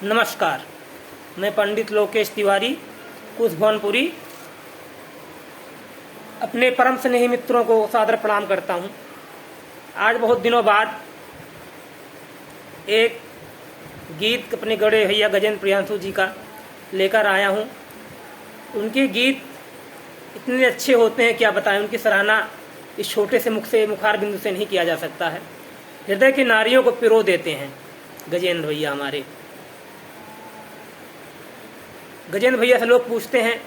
नमस्कार, मैं पंडित लोकेश तिवारी कुशभवनपुरी अपने परम स्नेही मित्रों को सादर प्रणाम करता हूं। आज बहुत दिनों बाद एक गीत अपने गड़े भैया गजेंद्र प्रियांशु जी का लेकर आया हूं। उनके गीत इतने अच्छे होते हैं, क्या बताएं। उनकी सराहना इस छोटे से मुख से, मुखार बिंदु से नहीं किया जा सकता है। हृदय की नारियों को पिरो देते हैं गजेंद्र भैया हमारे। गजेंद्र भैया से लोग पूछते हैं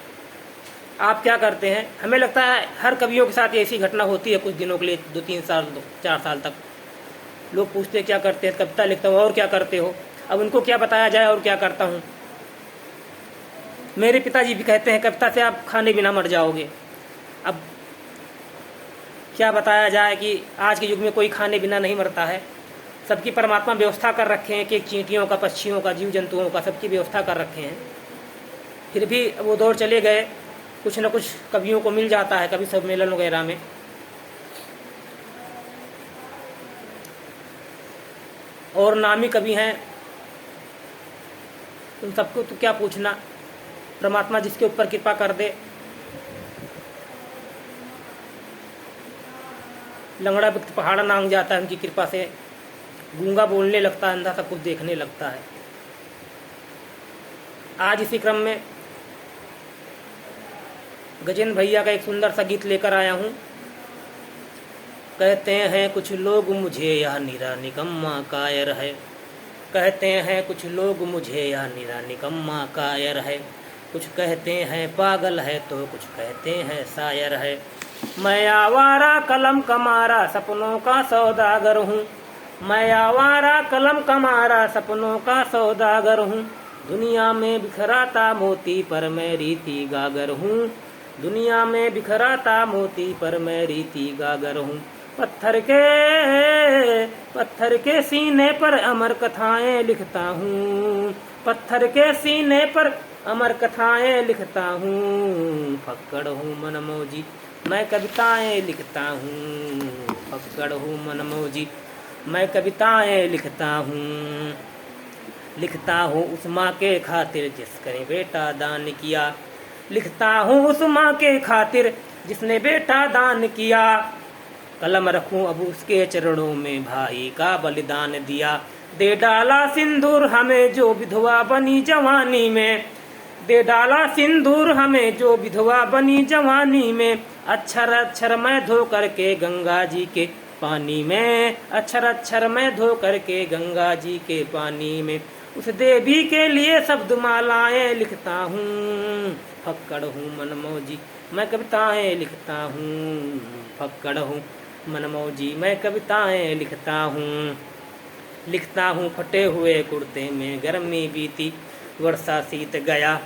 आप क्या करते हैं। हमें लगता है हर कवियों के साथ ऐसी घटना होती है कुछ दिनों के लिए, 2-3 साल 4 साल तक। लोग पूछते हैं क्या करते हैं, कविता लिखता हूँ। और क्या करते हो? अब उनको क्या बताया जाए और क्या करता हूँ। मेरे पिताजी भी कहते हैं कविता से आप खाने बिना मर जाओगे। अब क्या बताया जाए कि आज के युग में कोई खाने बिना नहीं मरता है। सबकी परमात्मा व्यवस्था कर रखे हैं कि चींटियों का, पक्षियों का, जीव जंतुओं का, सबकी व्यवस्था कर रखे हैं। फिर भी वो दौर चले गए। कुछ न कुछ कवियों को मिल जाता है कवि सम्मेलन वगैरह में। और नामी कवि हैं, उन सबको तो क्या पूछना। परमात्मा जिसके ऊपर कृपा कर दे। लंगड़ा व्यक्ति पहाड़ नांग जाता है उनकी कृपा से। गूंगा बोलने लगता है, अंधा सब कुछ देखने लगता है। आज इसी क्रम में गजेंद्र भैया का एक सुंदर सा गीत लेकर आया हूँ। कहते हैं कुछ लोग मुझे यह निरा निकम्मा कायर है। कहते हैं कुछ लोग मुझे यह निरा निकम्मा कायर है। कुछ कहते हैं पागल है तो कुछ कहते हैं शायर है। मैं आवारा कलम कमारा सपनों का सौदागर हूँ। मैं आवारा कलम कमारा सपनों का सौदागर हूँ। दुनिया में बिखराता मोती पर मैं रीति गागर हूँ। दुनिया में बिखराता मोती पर मैं रीति गागर हूँ। पत्थर के सीने पर अमर कथाएं लिखता हूँ। पत्थर के सीने पर अमर कथाएं लिखता हूँ। फक्कड़ हूँ मनमौजी मैं कविताएं लिखता हूँ। फक्कड़ हूँ मनमौजी मैं कविताएं लिखता हूँ। लिखता हूँ उस माँ के खातिर जिसने बेटा दान किया। लिखता हूँ उस माँ के खातिर जिसने बेटा दान किया। कलम रखूं अब उसके चरणों में भाई का बलिदान दिया। दे डाला सिंदूर हमें जो विधवा बनी जवानी में। दे डाला सिंदूर हमें जो विधवा बनी जवानी में। अक्षर अक्षर मैं धो करके गंगा जी के पानी में। अक्षर अक्षर मैं धो करके गंगा जी के पानी में। उस देवी के लिए शब्द मालाएं लिखता हूँ। फक्कड़ हूँ मनमौजी मैं कविताएं लिखता हूँ। फक्कड़ हूँ मनमौजी मैं कविताएं लिखता हूँ। लिखता हूँ फटे हुए कुर्ते में गर्मी बीती वर्षा शीत गया।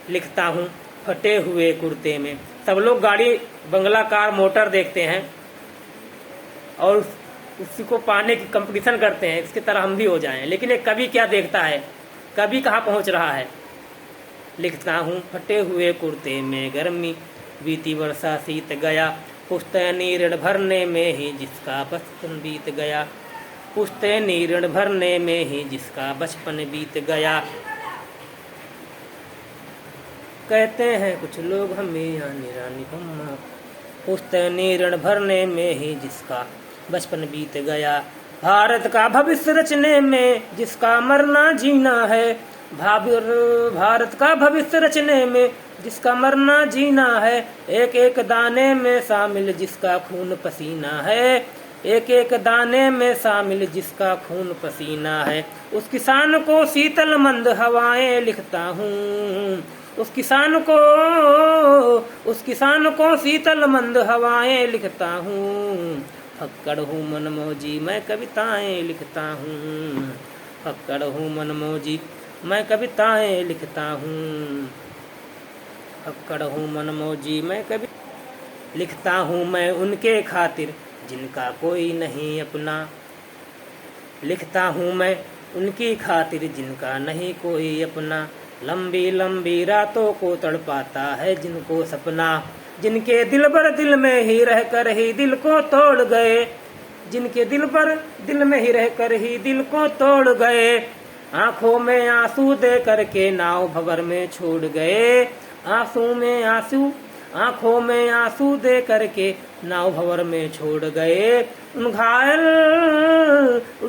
लिखता हूँ फटे हुए कुर्ते में। सब लोग गाड़ी, बंगला, कार, मोटर देखते हैं और उसी को पाने की कंपटीशन करते हैं, इसकी तरह हम भी हो जाएं। लेकिन एक कवि क्या देखता है, कवि कहाँ पहुँच रहा है। लिखता हूँ फटे हुए कुर्ते में गर्मी बीती वर्षा शीत गया। पुश्तैनी ऋण भरने में ही जिसका बचपन बीत गया। पुश्तैनी ऋण भरने में ही जिसका बचपन बीत गया। कहते हैं कुछ लोग हमें यहाँ निरा निकम्मा। पुश्तैनी ऋण भरने में ही जिसका बचपन बीत गया। भारत का भविष्य रचने में जिसका मरना जीना है। भारत का भविष्य रचने में जिसका मरना जीना है। एक एक दाने में शामिल जिसका खून पसीना है। एक एक दाने में शामिल जिसका खून पसीना है। उस किसान को शीतल मंद हवाएं लिखता हूँ। उस किसान को शीतल मंद हवाएं लिखता हूँ। फक्कड़ हूँ मनमौजी मैं कविताएं लिखता हूँ। फक्कड़ हूँ मनमौजी मैं कविताएं लिखता हूँ। फक्कड़ हूँ मनमौजी मैं कवि लिखता हूँ मैं उनके खातिर जिनका कोई नहीं अपना। लिखता हूँ मैं उनकी खातिर जिनका नहीं कोई अपना। लंबी लंबी रातों को तड़पाता है जिनको सपना। जिनके दिल भर दिल में ही रहकर ही दिल को तोड़ गए। जिनके दिल भर दिल में ही रहकर ही दिल को तोड़ गए। आंखों में आंसू दे करके नाव भंवर में छोड़ गए, आंसू में आंसू, आंखों में आंसू दे करके नाव भंवर में छोड़ गए। उन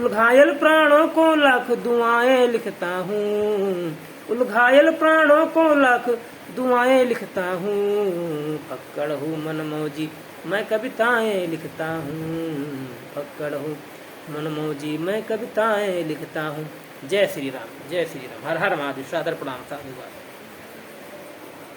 घायल प्राणों को लाख दुआएं लिखता हूँ, उन घायल प्राणों को लाख दुआएं लिखता हूँ। फक्कड़ हूँ मनमौजी मैं कविताएं लिखता हूँ, फक्कड़ हूँ मनमौजी मैं कविताएं लिखता हूँ। जय श्री राम, जय श्री राम। हर हर महादेव। सादर प्रणाम, साधुवाद।